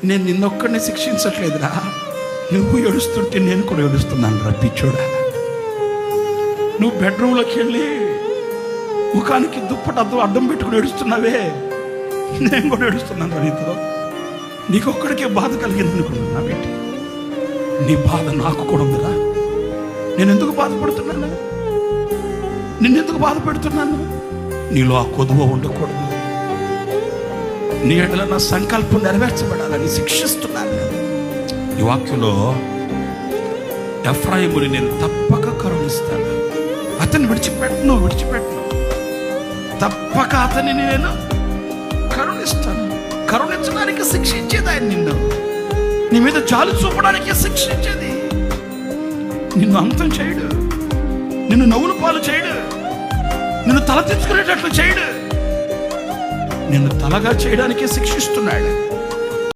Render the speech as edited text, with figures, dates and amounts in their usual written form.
నేను నిన్నొక్కడిని శిక్షించట్లేదురా, నువ్వు ఏడుస్తుంటే నేను కూడా ఏడుస్తున్నాను రా పిచ్చోడా. నువ్వు బెడ్రూమ్లోకి వెళ్ళి ముఖానికి దుప్పటి అడ్డం పెట్టుకుని ఏడుస్తున్నావే, నేను కూడా ఏడుస్తున్నాను రా నీతో. నీకొక్కడికే బాధ కలిగింది అనుకున్నా పెట్టి, నీ బాధ నాకు కూడా ఉందిరా. నేను ఎందుకు బాధపడుతున్నాను, నిన్నెందుకు బాధ పెడుతున్నాను? నీలో ఆ కొదువ ఉండకూడదు, నీ ఎడల నా సంకల్పం నెరవేర్చబడాలని శిక్షిస్తున్నాను. ఈ వాక్యంలో ఎఫ్రాయిముని నేను తప్పక కరుణిస్తాను, అతన్ని విడిచిపెట్టను, తప్పక అతనిని నేను కరుణిస్తాను. కరుణించడానికి శిక్షించేది ఆయన, నీ మీద జాలి చూపడానికి శిక్షించేది. నిన్ను అంతం చేయడు, నిన్ను నవ్వుల పాలు చేయడు, నిన్ను తల తెచ్చుకునేటట్లు చేయడు, నిన్ను తలగా చేయడానికే శిక్షిస్తున్నాడు.